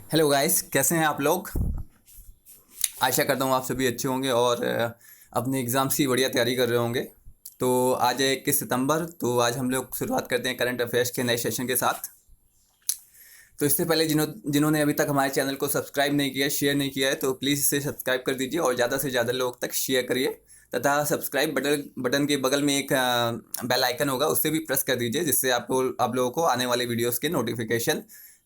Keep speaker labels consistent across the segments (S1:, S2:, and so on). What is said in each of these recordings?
S1: Hello guys, कैसे हैं आप लोग। आशा करता हूँ आप सभी अच्छे होंगे और अपने एग्ज़ाम्स की बढ़िया तैयारी कर रहे होंगे। तो आज है 21 सितंबर, तो आज हम लोग शुरुआत करते हैं करंट अफेयर्स के नए सेशन के साथ। तो इससे पहले जिन्होंने अभी तक हमारे चैनल को सब्सक्राइब नहीं किया, शेयर नहीं किया है, तो प्लीज़ इसे सब्सक्राइब कर दीजिए और ज़्यादा से ज़्यादा लोग तक शेयर करिए। तथा सब्सक्राइब बटन के बगल में एक बेल आइकन होगा, उससे भी प्रेस कर दीजिए, जिससे आप लोगों को आने वाले वीडियोस के नोटिफिकेशन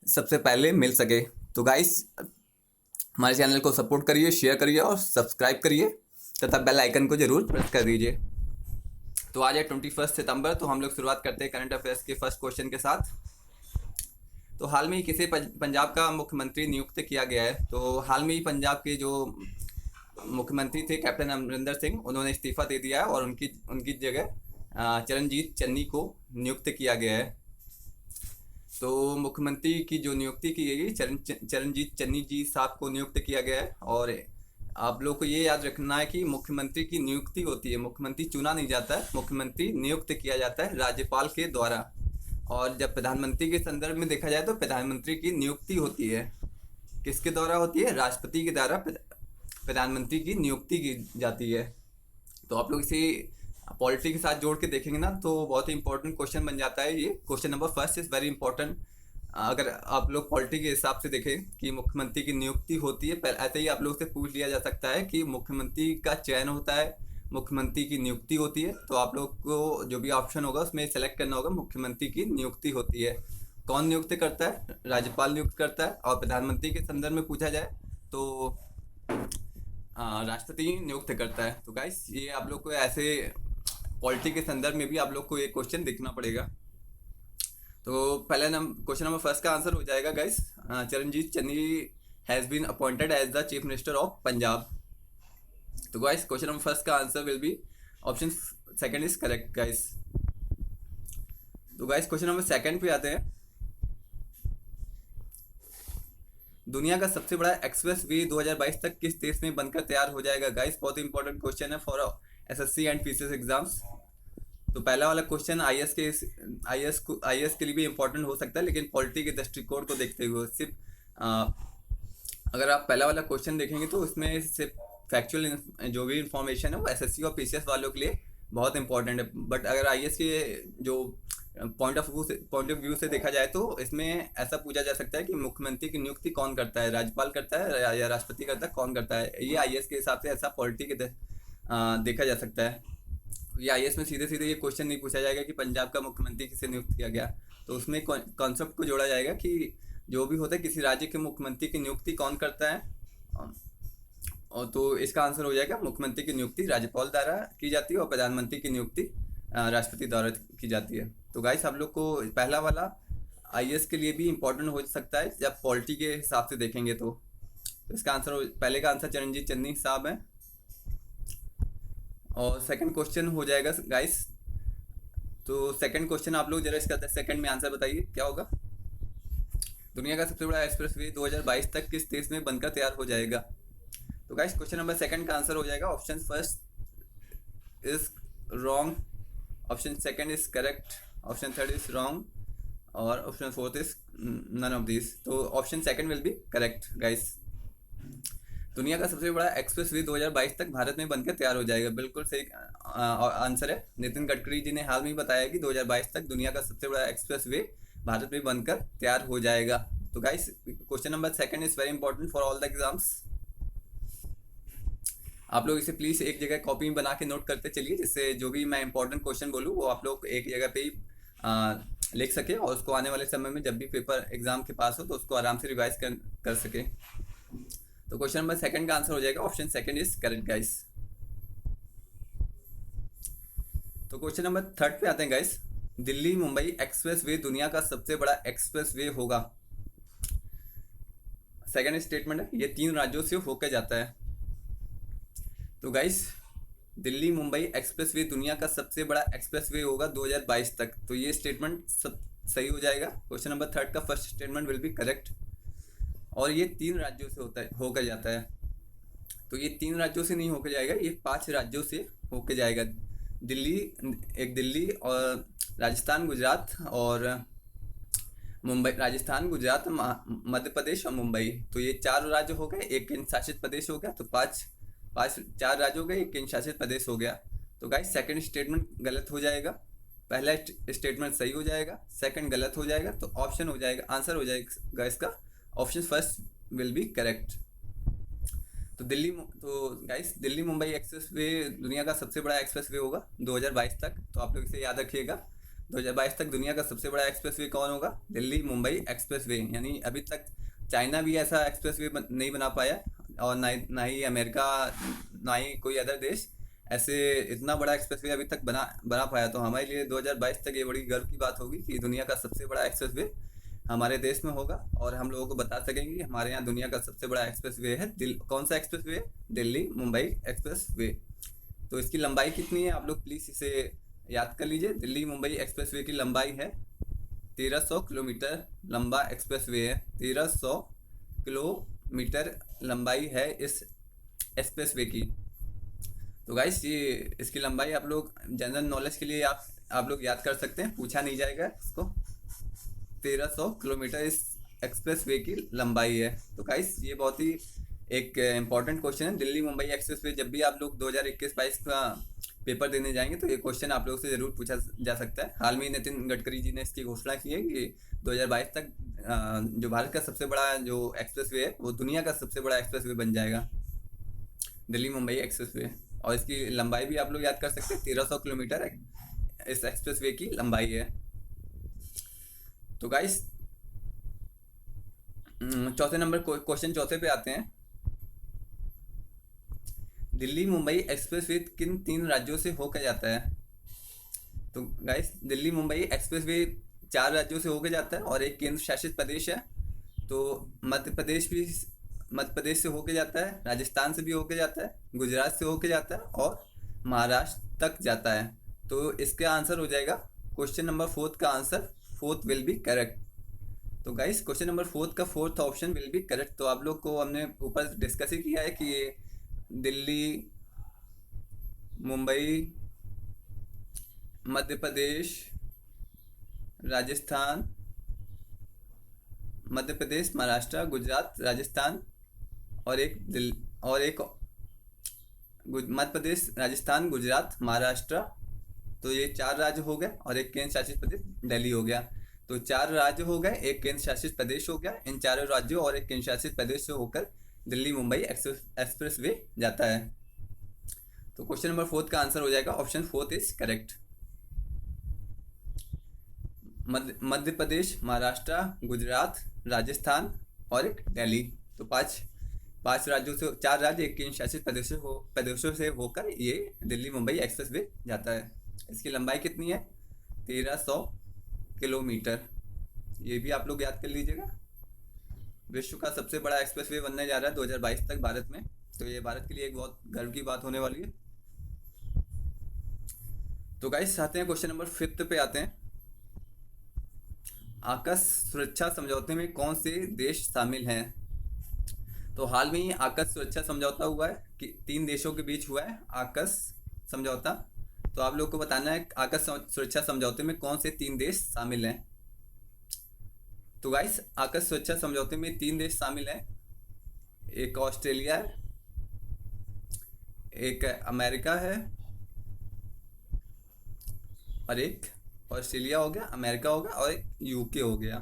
S1: सबसे पहले मिल सके। तो गाइस, हमारे चैनल को सपोर्ट करिए, शेयर करिए और सब्सक्राइब करिए तथा बेल आइकन को जरूर प्रेस कर दीजिए। तो आज है 21 सितंबर, तो हम लोग शुरुआत करते हैं करंट अफेयर्स के फर्स्ट क्वेश्चन के साथ। तो हाल में ही किसे पंजाब का मुख्यमंत्री नियुक्त किया गया है। तो हाल में ही पंजाब के जो मुख्यमंत्री थे कैप्टन अमरिंदर सिंह, उन्होंने इस्तीफा दे दिया है और उनकी उनकी जगह चरणजीत चन्नी को नियुक्त किया गया है। तो मुख्यमंत्री की जो नियुक्ति की गई, चरणजीत चन्नी जी साहब को नियुक्त किया गया है। और आप लोग को ये याद रखना है कि मुख्यमंत्री की नियुक्ति होती है, मुख्यमंत्री चुना नहीं जाता है, मुख्यमंत्री नियुक्त किया जाता है राज्यपाल के द्वारा। और जब प्रधानमंत्री के संदर्भ में देखा जाए तो प्रधानमंत्री की नियुक्ति होती है, किसके द्वारा होती है? राष्ट्रपति के द्वारा प्रधानमंत्री की नियुक्ति की जाती है। तो आप लोग इसे पॉलिटी के साथ जोड़ के देखेंगे ना, तो बहुत ही इंपॉर्टेंट क्वेश्चन बन जाता है। ये question number first is very important. अगर आप लोग पॉलिटी के हिसाब से देखें कि मुख्यमंत्री की नियुक्ति होती है, ऐसे ही आप लोग से पूछ लिया जा सकता है कि मुख्यमंत्री का चयन होता है, मुख्यमंत्री की नियुक्ति होती है। तो आप लोग को जो भी ऑप्शन होगा उसमें सेलेक्ट करना होगा, मुख्यमंत्री की नियुक्ति होती है। कौन नियुक्त करता है? राज्यपाल नियुक्त करता है। और प्रधानमंत्री के संदर्भ में पूछा जाए तो राष्ट्रपति नियुक्त करता है। तो गाइस, ये आप लोग को ऐसे पॉलिटी के संदर्भ में भी आप लोग को ये क्वेश्चन देखना पड़ेगा। तो पहले क्वेश्चन नंबर फर्स्ट का आंसर हो जाएगा guys, Charanjit Channi has been appointed as the chief minister of Punjab. तो गाइस, क्वेश्चन नंबर फर्स्ट का answer will be option second is correct guys. तो गाइस, क्वेश्चन नंबर सेकंड पे आते हैं। दुनिया का सबसे बड़ा एक्सप्रेस वे 2022 तक किस देश में बनकर तैयार हो जाएगा? गाइस, बहुत ही इंपॉर्टेंट क्वेश्चन है for SSC and PCS exams. तो पहला वाला क्वेश्चन आईएएस के लिए भी इंपॉर्टेंट हो सकता है, लेकिन पॉलिटी के दृष्टिकोण को देखते हुए सिर्फ अगर आप पहला वाला क्वेश्चन देखेंगे तो उसमें सिर्फ फैक्चुअल जो भी इंफॉर्मेशन है वो एसएससी और पीसीएस वालों के लिए बहुत इंपॉर्टेंट है। बट अगर आईएएस के जो पॉइंट ऑफ व्यू से देखा जाए तो इसमें ऐसा पूछा जा सकता है कि मुख्यमंत्री की नियुक्ति कौन करता है, राज्यपाल करता है या राष्ट्रपति करता है, कौन करता है? ये आईएएस के हिसाब से ऐसा पॉलिटी के देखा जा सकता है। ये आईएएस में सीधे सीधे ये क्वेश्चन नहीं पूछा जाएगा कि पंजाब का मुख्यमंत्री किसे नियुक्त किया गया। तो उसमें कॉन्सेप्ट को जोड़ा जाएगा कि जो भी होता है किसी राज्य के मुख्यमंत्री की नियुक्ति कौन करता है। और तो इसका आंसर हो जाएगा मुख्यमंत्री की नियुक्ति राज्यपाल द्वारा की जाती है और प्रधानमंत्री की नियुक्ति राष्ट्रपति द्वारा की जाती है। तो गाइस, आप लोग को पहला वाला आईएएस के लिए भी इम्पोर्टेंट हो सकता है जब पॉलिटी के हिसाब से देखेंगे। तो इसका आंसर, पहले का आंसर चरणजीत चन्नी साहब है। और सेकंड क्वेश्चन हो जाएगा गाइस। तो सेकंड क्वेश्चन आप लोग जरा इसका सेकंड में आंसर बताइए क्या होगा। दुनिया का सबसे बड़ा एक्सप्रेसवे 2022 तक किस देश में बनकर तैयार हो जाएगा? तो गाइस, क्वेश्चन नंबर सेकंड का आंसर हो जाएगा option first is wrong, option second is correct, option third is wrong और option fourth is none of this. तो option second will be correct guys. दुनिया का सबसे बड़ा एक्सप्रेस वे 2022 तक भारत में बनकर तैयार हो जाएगा, बिल्कुल सही आंसर है। नितिन गडकरी जी ने हाल में ही बताया कि 2022 तक दुनिया का सबसे बड़ा एक्सप्रेस वे भारत में बनकर तैयार हो जाएगा। तो guys, question number second is very important for all the exams. आप लोग इसे प्लीज एक जगह कॉपी में बना के नोट करते चलिए, जिससे जो भी मैं इंपॉर्टेंट क्वेश्चन बोलूँ वो आप लोग एक जगह पे ही लिख सके और उसको आने वाले समय में जब भी पेपर एग्जाम के पास हो तो उसको आराम से रिवाइज कर सके। तो क्वेश्चन नंबर सेकंड का आंसर हो जाएगा option second is correct guys. तो क्वेश्चन नंबर थर्ड पे आते हैं guys. Delhi Mumbai expressway दुनिया का सबसे बड़ा एक्सप्रेस वे होगा। सेकंड स्टेटमेंट है, ये 3 राज्यों से होकर जाता है। तो guys, Delhi Mumbai expressway दुनिया का सबसे बड़ा एक्सप्रेस वे होगा 2022 तक। तो ये स्टेटमेंट सही हो जाएगा। क्वेश्चन नंबर थर्ड का first statement will be correct. और ये 3 राज्यों से होकर जाता है। तो ये 3 राज्यों से नहीं होकर जाएगा, ये 5 राज्यों से होकर जाएगा। दिल्ली और राजस्थान, गुजरात और मुंबई, राजस्थान, गुजरात, मध्य प्रदेश और मुंबई। तो ये 4 राज्य हो गए, एक केंद्र शासित प्रदेश हो गया। तो पाँच पाँच 4 राज्य हो गए, एक केंद्र शासित प्रदेश हो गया। तो गाइस सेकंड स्टेटमेंट गलत हो जाएगा, पहला स्टेटमेंट सही हो जाएगा, सेकंड गलत हो जाएगा। तो ऑप्शन हो जाएगा, आंसर हो जाएगा इसका option first will be correct. तो guys Delhi Mumbai expressway दुनिया का सबसे बड़ा एक्सप्रेस वे होगा 2022 तक। तो आप लोग इसे याद रखिएगा, 2022 तक दुनिया का सबसे बड़ा एक्सप्रेस वे कौन होगा? Delhi Mumbai express way. यानी अभी तक चाइना भी ऐसा एक्सप्रेस वे नहीं बना पाया, और ना ही अमेरिका, ना ही कोई अदर देश ऐसे इतना बड़ा एक्सप्रेस वे अभी तक बना बना पाया। तो हमारे लिए 2022 तक ये बड़ी गर्व की बात होगी कि दुनिया का सबसे बड़ा एक्सप्रेस वे हमारे देश में होगा, और हम लोगों को बता सकेंगे कि हमारे यहाँ दुनिया का सबसे बड़ा एक्सप्रेस वे है। कौन सा एक्सप्रेस वे है? Delhi Mumbai express way. तो इसकी लंबाई कितनी है? आप लोग प्लीज़ इसे याद कर लीजिए। दिल्ली मुंबई एक्सप्रेस वे की लंबाई है 1300 किलोमीटर लंबा एक्सप्रेस वे है। 1300 किलोमीटर लंबाई है इस एक्सप्रेस वे की। तो गाइस ये इसकी लंबाई आप लोग जनरल नॉलेज के लिए आप लोग याद कर सकते हैं, पूछा नहीं जाएगा इसको। 1300 किलोमीटर इस एक्सप्रेस वे की लंबाई है। तो गाइस ये बहुत ही एक इम्पॉर्टेंट क्वेश्चन है। दिल्ली मुंबई एक्सप्रेस वे जब भी आप लोग 2021-22 का पेपर देने जाएंगे तो ये क्वेश्चन आप लोग से ज़रूर पूछा जा सकता है। हाल में नितिन गडकरी जी ने इसकी घोषणा की है कि 2022 तक जो भारत का सबसे बड़ा जो एक्सप्रेस वे है वो दुनिया का सबसे बड़ा एक्सप्रेस वे बन जाएगा, दिल्ली मुंबई एक्सप्रेस वे। और इसकी लंबाई भी आप लोग याद कर सकते हैं, 1300 किलोमीटर इस एक्सप्रेस वे की लंबाई है। तो गाइस चौथे नंबर क्वेश्चन चौथे पे आते हैं। दिल्ली मुंबई एक्सप्रेस वे किन 3 राज्यों से होकर जाता है? तो guys Delhi Mumbai express way 4 राज्यों से होकर जाता है और एक केंद्र शासित प्रदेश है। तो मध्य प्रदेश से होकर जाता है, राजस्थान से भी होकर जाता है, गुजरात से होकर जाता है और महाराष्ट्र तक जाता है। तो इसका आंसर हो जाएगा क्वेश्चन नंबर 4 का answer fourth will be correct. तो गाइस क्वेश्चन नंबर 4 का fourth option will be correct. तो आप लोग को हमने ऊपर डिस्कस ही किया है कि ये दिल्ली, मुंबई, मध्य प्रदेश, राजस्थान, मध्य प्रदेश, महाराष्ट्र, गुजरात, राजस्थान और एक मध्य प्रदेश, राजस्थान, गुजरात, महाराष्ट्र। तो ये 4 राज्य हो गए और एक केंद्र शासित प्रदेश दिल्ली हो गया। तो 4 राज्य हो गए, एक केंद्र शासित प्रदेश हो गया। इन चारों राज्यों और एक केंद्र शासित प्रदेश से होकर दिल्ली मुंबई एक्सप्रेस वे जाता है। तो क्वेश्चन नंबर 4 का आंसर हो जाएगा option 4 is correct. Madhya Pradesh, Maharashtra, Gujarat, Rajasthan और एक दिल्ली। तो पांच राज्यों से 4 राज्य, एक केंद्र शासित प्रदेशों से होकर ये दिल्ली मुंबई एक्सप्रेस वे जाता है। इसकी लंबाई कितनी है? 1300 किलोमीटर। ये भी आप लोग याद कर लीजिएगा। विश्व का सबसे बड़ा एक्सप्रेस वे बनने जा रहा है 2022 तक भारत में। तो ये भारत के लिए एक बहुत गर्व की बात होने वाली है। तो गाइस आते हैं क्वेश्चन नंबर 5 पे आते हैं। आकस सुरक्षा समझौते में कौन से देश शामिल हैं? तो हाल में ही आकस सुरक्षा समझौता हुआ है कि 3 देशों के बीच हुआ है आकस समझौता। तो आप लोग को बताना है आकस सुरक्षा समझौते में कौन से 3 देश शामिल हैं। तो गाइस आकस सुरक्षा समझौते में 3 देश शामिल हैं। एक ऑस्ट्रेलिया है, एक अमेरिका है और एक ऑस्ट्रेलिया हो गया, अमेरिका हो गया और एक यूके हो गया।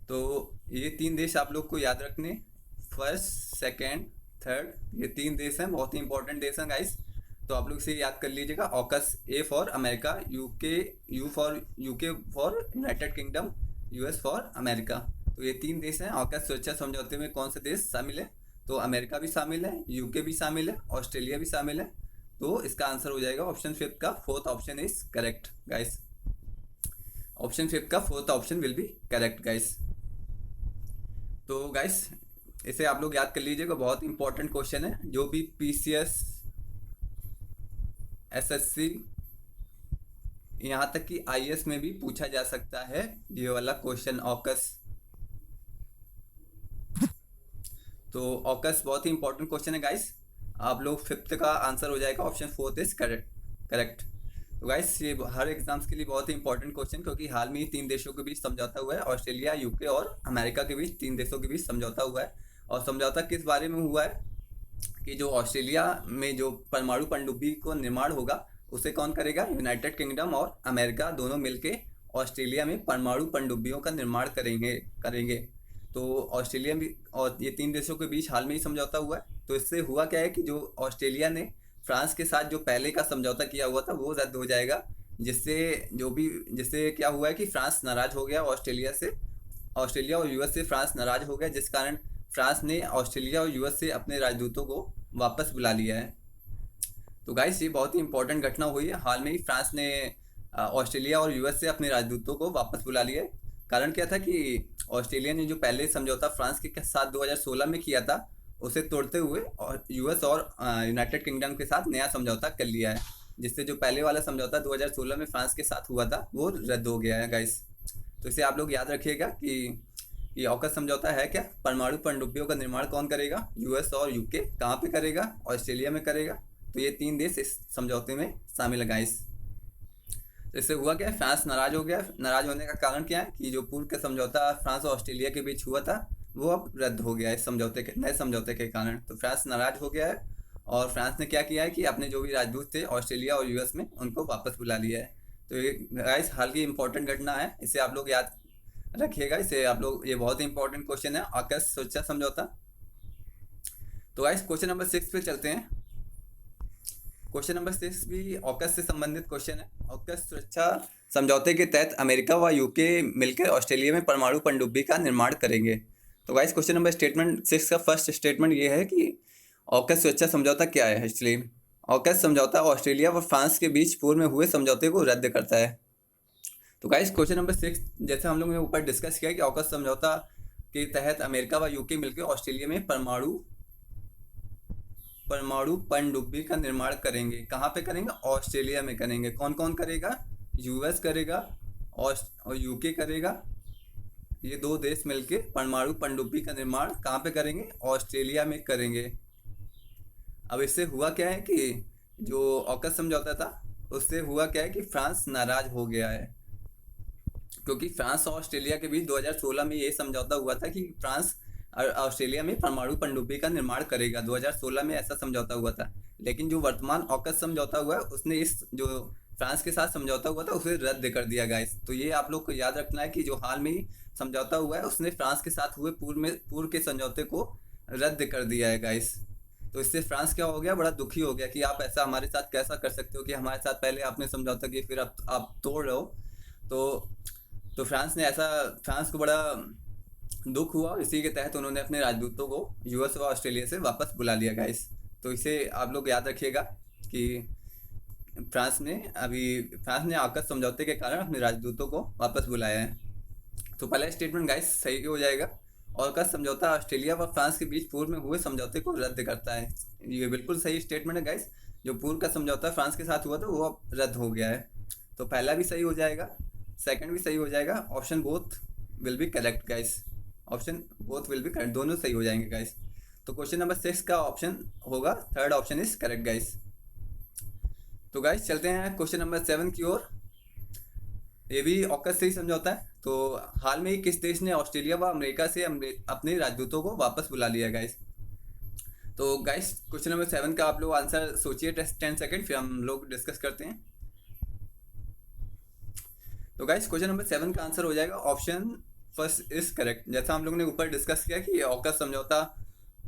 S1: तो ये 3 देश आप लोग को याद रखने, फर्स्ट, सेकेंड, थर्ड, ये 3 देश हैं, बहुत ही इंपॉर्टेंट देश हैं गाइस। तो आप लोग इसे याद कर लीजिएगा। AUKUS, A for America, UK for United kingdom, US for America. तो ये 3 देश हैं। ऑकस सुरक्षा समझौते में कौन से देश शामिल है? तो अमेरिका भी शामिल है, यूके भी शामिल है, ऑस्ट्रेलिया भी शामिल है। तो इसका आंसर हो जाएगा ऑप्शन 5 का fourth option is correct guys. Option 5 का fourth option will be correct guys. तो गाइस इसे आप लोग याद कर लीजिएगा, बहुत इंपॉर्टेंट क्वेश्चन है। जो भी पीसीएस, एसएससी, यहाँ तक कि आईएएस में भी पूछा जा सकता है ये वाला क्वेश्चन ऑकस। तो ऑकस बहुत ही इंपॉर्टेंट क्वेश्चन है गाइस। आप लोग 5th का आंसर हो जाएगा ऑप्शन 4 इज करेक्ट। तो गाइस ये हर एग्जाम्स के लिए बहुत ही इंपॉर्टेंट क्वेश्चन, क्योंकि हाल में ही 3 देशों के बीच समझौता हुआ है, ऑस्ट्रेलिया, यूके और अमेरिका के बीच 3 देशों के बीच समझौता हुआ है। और समझौता किस बारे में हुआ है कि जो ऑस्ट्रेलिया में जो परमाणु पनडुब्बी को निर्माण होगा उसे कौन करेगा, यूनाइटेड किंगडम और अमेरिका दोनों मिलके ऑस्ट्रेलिया में परमाणु पनडुब्बियों का निर्माण करेंगे। तो ऑस्ट्रेलिया भी और ये 3 देशों के बीच हाल में ही समझौता हुआ है। तो इससे हुआ क्या है कि जो ऑस्ट्रेलिया ने फ्रांस के साथ जो पहले का समझौता किया हुआ था वो रद्द हो जाएगा, जिससे क्या हुआ है कि फ्रांस नाराज हो गया ऑस्ट्रेलिया और यूएस से फ्रांस नाराज हो गया, जिस कारण फ्रांस ने ऑस्ट्रेलिया और यूएस से अपने राजदूतों को वापस बुला लिया है। तो गाइस ये बहुत ही इंपॉर्टेंट घटना हुई है, हाल में ही फ्रांस ने ऑस्ट्रेलिया और यूएस से अपने राजदूतों को वापस बुला लिया है। कारण क्या था कि ऑस्ट्रेलिया ने जो पहले समझौता फ्रांस के साथ 2016 में किया था उसे तोड़ते हुए और यूएस और यूनाइटेड किंगडम के साथ नया समझौता कर लिया है, जिससे जो पहले वाला समझौता 2016 में फ्रांस के साथ हुआ था वो रद्द हो गया है गाइस। तो इसे आप लोग याद रखिएगा कि ये ऑकस समझौता है क्या, परमाणु पनडुब्बियों का निर्माण कौन करेगा, यूएस और यूके कहाँ पे करेगा, ऑस्ट्रेलिया में करेगा। तो ये 3 देश इस समझौते में शामिल है गाइस। तो इससे हुआ क्या, फ्रांस नाराज हो गया। नाराज होने का कारण क्या है कि जो पूर्व का समझौता फ्रांस और ऑस्ट्रेलिया के बीच हुआ था वो अब रद्द हो गया है इस नए समझौते के कारण। तो फ्रांस नाराज हो गया है और फ्रांस ने क्या किया है कि अपने जो भी राजदूत थे ऑस्ट्रेलिया और यूएस में उनको वापस बुला लिया है। तो ये गाइस हाल की इंपॉर्टेंट घटना है, इसे आप लोग याद रखिएगा। इसे आप लोग, ये बहुत ही इंपॉर्टेंट क्वेश्चन है, ऑकस सुरक्षा समझौता। तो गाइस क्वेश्चन नंबर 6 पे चलते हैं। क्वेश्चन नंबर 6 भी ऑकस से संबंधित क्वेश्चन है। ऑकस सुरक्षा समझौते के तहत अमेरिका व यूके मिलकर ऑस्ट्रेलिया में परमाणु पनडुब्बी का निर्माण करेंगे। तो गाइस क्वेश्चन नंबर स्टेटमेंट 6 का फर्स्ट स्टेटमेंट ये है कि ऑकस सुरक्षा समझौता क्या है। एक्चुअली ऑकस समझौता ऑस्ट्रेलिया व फ्रांस के बीच पूर्व में हुए समझौते को रद्द करता है। तो गाइस क्वेश्चन नंबर 6, जैसे हम लोग ने ऊपर डिस्कस किया कि ऑकस समझौता के तहत अमेरिका व यूके मिलकर ऑस्ट्रेलिया में परमाणु पनडुब्बी का निर्माण करेंगे। कहाँ पे करेंगे, ऑस्ट्रेलिया में करेंगे। कौन कौन करेगा, यूएस करेगा और यूके करेगा। ये 2 देश मिलके परमाणु पनडुब्बी का निर्माण कहाँ पे करेंगे, ऑस्ट्रेलिया में करेंगे। अब इससे हुआ क्या है कि जो ऑकस समझौता था उससे हुआ क्या है कि फ्रांस नाराज हो गया है, क्योंकि फ्रांस और ऑस्ट्रेलिया के बीच 2016 में ये समझौता हुआ था कि फ्रांस ऑस्ट्रेलिया में परमाणु पनडुब्बी का निर्माण करेगा। 2016 में ऐसा समझौता हुआ था। लेकिन जो वर्तमान ऑकस समझौता हुआ है उसने इस जो फ्रांस के साथ समझौता हुआ था उसे रद्द कर दिया गाइस। तो ये आप लोग को याद रखना है कि जो हाल में ही समझौता हुआ है उसने फ्रांस के साथ हुए पूर्व के समझौते को रद्द कर दिया है गाइस। तो इससे फ्रांस क्या हो गया, बड़ा दुखी हो गया कि आप ऐसा हमारे साथ कैसा कर सकते हो कि हमारे साथ पहले आपने समझौता किया फिर आप तोड़ रहे हो। तो फ्रांस को बड़ा दुख हुआ। इसी के तहत उन्होंने अपने राजदूतों को यूएस और ऑस्ट्रेलिया से वापस बुला लिया गाइस। तो इसे आप लोग याद रखिएगा कि फ्रांस ने ऑकस समझौते के कारण अपने राजदूतों को वापस बुलाया है। तो पहला स्टेटमेंट गाइस सही हो जाएगा। ऑकस समझौता ऑस्ट्रेलिया व फ्रांस के बीच पूर्व में हुए समझौते को रद्द करता है। ये बिल्कुल सही स्टेटमेंट है गाइस। जो पूर्व का समझौता फ्रांस के साथ हुआ था वो अब रद्द हो गया है। तो पहला भी सही हो जाएगा, सेकंड भी सही हो जाएगा। Option both will be correct guys. Option both will be correct, दोनों सही हो जाएंगे गाइस। तो क्वेश्चन नंबर 6 का ऑप्शन होगा third option is correct guys. तो गाइस चलते हैं क्वेश्चन नंबर 7 की ओर। ये भी ऑकस से ही समझौता है। तो हाल में ही किस देश ने ऑस्ट्रेलिया व अमेरिका से अपने राजदूतों को वापस बुला लिया गाइस। तो गाइस क्वेश्चन नंबर 7 का आप लोग आंसर सोचिए 10 सेकंड, फिर हम लोग डिस्कस करते हैं। तो गाइस क्वेश्चन नंबर 7 का आंसर हो जाएगा ऑप्शन फर्स्ट इज करेक्ट। जैसा हम लोग ने ऊपर डिस्कस किया कि ऑकस समझौता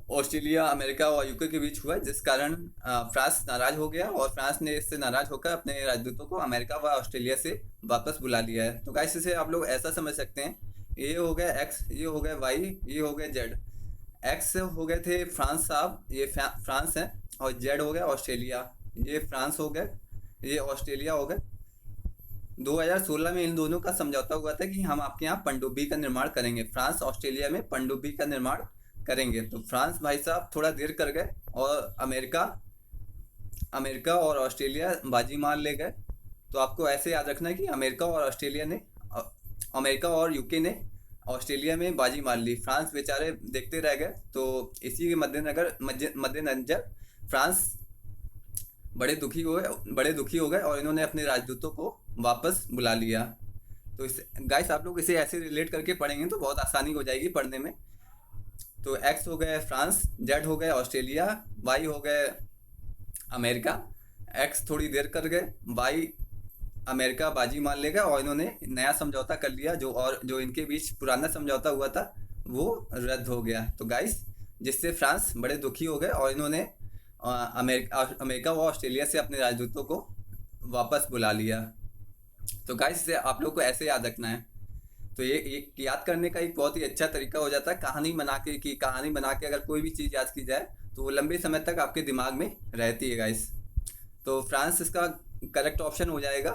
S1: ऑस्ट्रेलिया, अमेरिका और यूके के बीच हुआ है, जिस कारण फ्रांस नाराज हो गया और फ्रांस ने इससे नाराज होकर अपने राजदूतों को अमेरिका व ऑस्ट्रेलिया से वापस बुला लिया है। तो गाइस इसे आप लोग ऐसा समझ सकते हैं, ये हो गया एक्स, ये हो गया वाई, ये हो गया जेड। एक्स हो गए थे फ्रांस साहब, ये फ्रांस है, और जेड हो गया ऑस्ट्रेलिया, ये फ्रांस हो गए, ये ऑस्ट्रेलिया हो गए। 2016 में इन दोनों का समझौता हुआ था कि हम आपके यहाँ पनडुब्बी का निर्माण करेंगे, फ्रांस ऑस्ट्रेलिया में पनडुब्बी का निर्माण करेंगे। तो फ्रांस भाई साहब थोड़ा देर कर गए और अमेरिका और ऑस्ट्रेलिया बाजी मार ले गए। तो आपको ऐसे याद रखना है कि अमेरिका और यूके ने ऑस्ट्रेलिया में बाजी मार ली, फ्रांस बेचारे देखते रह गए। तो इसी के मद्देनजर फ्रांस बड़े दुखी हो गए और इन्होंने अपने राजदूतों को वापस बुला लिया। तो इस गाइस आप लोग इसे ऐसे रिलेट करके पढ़ेंगे तो बहुत आसानी हो जाएगी पढ़ने में। तो एक्स हो गए फ्रांस, जेड हो गए ऑस्ट्रेलिया, वाई हो गए अमेरिका। एक्स थोड़ी देर कर गए, वाई अमेरिका बाजी मान लेगा और इन्होंने नया समझौता कर लिया, जो इनके बीच पुराना समझौता हुआ था वो रद्द हो गया। तो गाइस जिससे फ्रांस बड़े दुखी हो गए और इन्होंने अमेरिका व ऑस्ट्रेलिया से अपने राजदूतों को वापस बुला लिया। तो गाइस इसे आप लोग को ऐसे याद रखना है। तो ये याद करने का एक बहुत ही अच्छा तरीका हो जाता है कहानी बना के अगर कोई भी चीज़ याद की जाए तो वो लंबे समय तक आपके दिमाग में रहती है गाइस। तो फ्रांस इसका करेक्ट ऑप्शन हो जाएगा।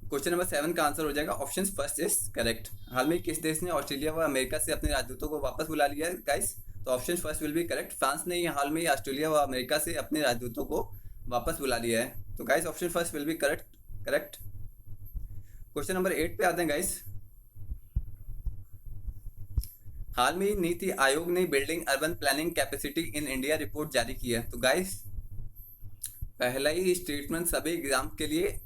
S1: क्वेश्चन नंबर 7 का आंसर हो जाएगा ऑप्शन फर्स्ट इज करेक्ट। हाल में किस देश ने ऑस्ट्रेलिया व अमेरिका से अपने राजदूतों को वापस बुला लिया है गाइस? तो option first will be correct. France ने हाल में ऑस्ट्रेलिया व अमेरिका से अपने राजदूतों को वापस बुला लिया है। तो guys option first will be correct. Question number 8 पे आते हैं गाइस। हाल में ही नीति आयोग ने building urban planning capacity in India report जारी की है। तो गाइस पहला ही स्टेटमेंट सभी एग्जाम के लिए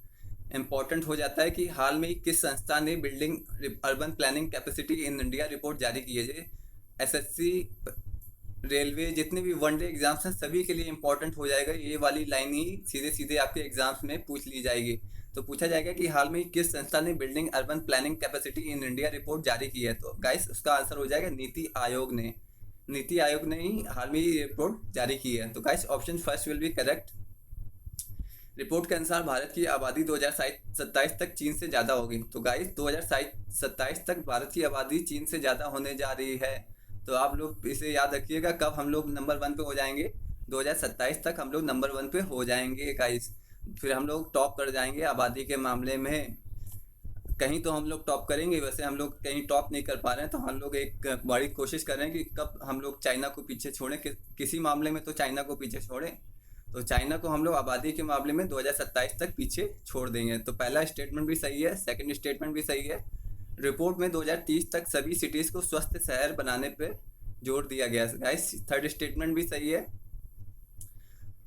S1: इम्पॉर्टेंट हो जाता है कि हाल में ही किस संस्था ने building urban planning capacity in India report जारी की है। एसएससी, रेलवे, जितने भी वनडे एग्जाम्स हैं सभी के लिए इम्पॉर्टेंट हो जाएगा। ये वाली लाइन ही सीधे सीधे आपके एग्जाम्स में पूछ ली जाएगी। तो पूछा जाएगा कि हाल में किस संस्था ने building urban planning capacity in India report जारी की है। तो गाइस उसका आंसर हो जाएगा नीति आयोग ने ही हाल में ही रिपोर्ट जारी की है। तो guys option first will be correct. Report के अनुसार भारत की आबादी 2027 तक चीन से ज़्यादा होगी। तो गाइस 2027 तक भारत की आबादी चीन से ज़्यादा होने जा रही है। तो आप लोग इसे याद रखिएगा, कब हम लोग नंबर 1 पे हो जाएंगे? 2027 तक हम लोग नंबर 1 पे हो जाएंगे गाइस। फिर हम लोग टॉप कर जाएंगे आबादी के मामले में। कहीं तो हम लोग टॉप करेंगे, वैसे हम लोग कहीं टॉप नहीं कर पा रहे हैं। तो हम लोग एक बड़ी कोशिश कर रहे हैं कि कब हम लोग चाइना को पीछे छोड़ें, किसी मामले में तो चाइना को पीछे छोड़ें। तो चाइना को हम लोग आबादी के मामले में 2027 तक पीछे छोड़ देंगे। तो पहला स्टेटमेंट भी सही है, सेकंड स्टेटमेंट भी सही है। रिपोर्ट में 2030 तक सभी सिटीज़ को स्वस्थ शहर बनाने पर जोर दिया गया है गाइस। थर्ड स्टेटमेंट भी सही है।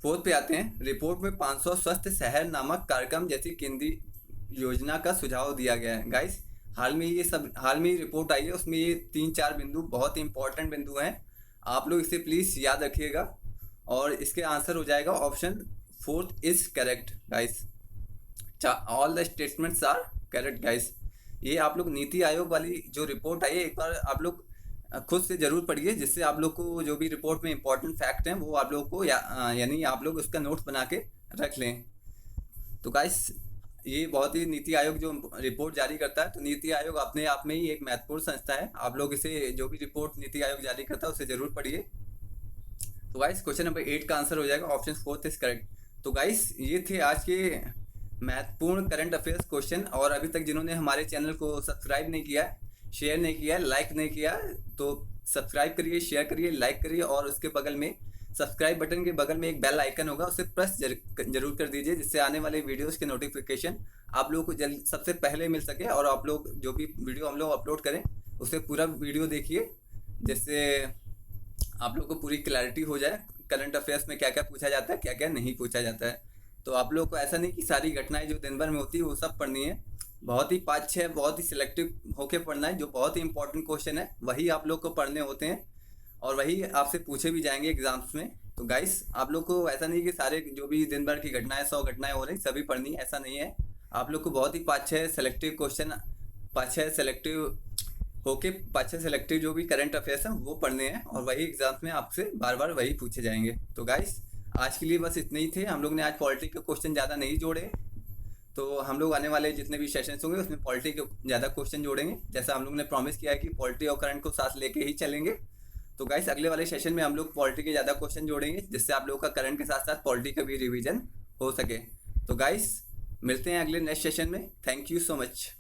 S1: फोर्थ पे आते हैं। रिपोर्ट में 500 स्वस्थ शहर नामक कार्यक्रम जैसी केंद्रीय योजना का सुझाव दिया गया है गाइस। हाल में ही रिपोर्ट आई है, उसमें ये 3-4 बिंदु बहुत ही इंपॉर्टेंट बिंदु हैं। आप लोग इसे प्लीज़ याद रखिएगा और इसके आंसर हो जाएगा option fourth is correct guys. All the statements are correct guys. ये आप लोग नीति आयोग वाली जो रिपोर्ट आई है एक बार आप लोग खुद से ज़रूर पढ़िए, जिससे आप लोग को जो भी रिपोर्ट में इंपॉर्टेंट फैक्ट हैं वो आप लोग को यानी आप लोग उसका नोट्स बना के रख लें। तो गाइस ये बहुत ही नीति आयोग जो रिपोर्ट जारी करता है, तो नीति आयोग अपने आप में ही एक महत्वपूर्ण संस्था है। आप लोग इसे जो भी रिपोर्ट नीति आयोग जारी करता है उसे ज़रूर पढ़िए। तो गाइस क्वेश्चन नंबर 8 का आंसर हो जाएगा ऑप्शन फोर्थ इज करेक्ट। तो गाइस ये थे आज के महत्वपूर्ण करंट अफेयर्स क्वेश्चन। और अभी तक जिन्होंने हमारे चैनल को सब्सक्राइब नहीं किया, शेयर नहीं किया, लाइक नहीं किया, तो सब्सक्राइब करिए, शेयर करिए, लाइक करिए और उसके बगल में सब्सक्राइब बटन के बगल में एक बेल आइकन होगा, उसे प्रेस जरूर कर दीजिए, जिससे आने वाले वीडियोस के नोटिफिकेशन आप लोगों को सबसे पहले मिल सके। और आप लोग जो भी वीडियो हम लोग अपलोड करें उसे पूरा वीडियो देखिए, जिससे आप लोग को पूरी क्लैरिटी हो जाए करंट अफेयर्स में क्या क्या पूछा जाता है, क्या क्या नहीं पूछा जाता है। तो आप लोग को ऐसा नहीं कि सारी घटनाएं जो दिन भर में होती है वो सब पढ़नी है। बहुत ही 5-6 बहुत ही सिलेक्टिव होके पढ़ना है। जो बहुत ही इंपॉर्टेंट क्वेश्चन है वही आप लोग को पढ़ने होते हैं और वही आपसे पूछे भी जाएंगे एग्जाम्स में। तो गाइस आप लोग को ऐसा नहीं कि सारे जो भी दिन भर की घटनाएं 100 घटनाएं हो रही सभी पढ़नी है, ऐसा नहीं है। आप लोग को बहुत ही 5-6 सिलेक्टिव क्वेश्चन, 5-6 सिलेक्टिव जो भी करंट अफेयर्स हैं वो पढ़ने हैं और वही एग्जाम्स में आपसे बार बार वही पूछे जाएंगे। तो गाइस आज के लिए बस इतने ही थे। हम लोग ने आज पॉलिटी के क्वेश्चन ज़्यादा नहीं जोड़े, तो हम लोग आने वाले जितने भी सेशंस होंगे उसमें पॉलिटी के ज़्यादा क्वेश्चन जोड़ेंगे, जैसा हम लोग ने प्रॉमिस किया है कि पॉलिटी और करंट को साथ लेके ही चलेंगे। तो गाइस अगले वाले सेशन में हम लोग पॉलिटी के ज़्यादा क्वेश्चन जोड़ेंगे, जिससे आप लोगों का करंट के साथ साथ पॉलिटी का भी रिवीजन हो सके। तो गाइस मिलते हैं अगले नेक्स्ट सेशन में। Thank you so much.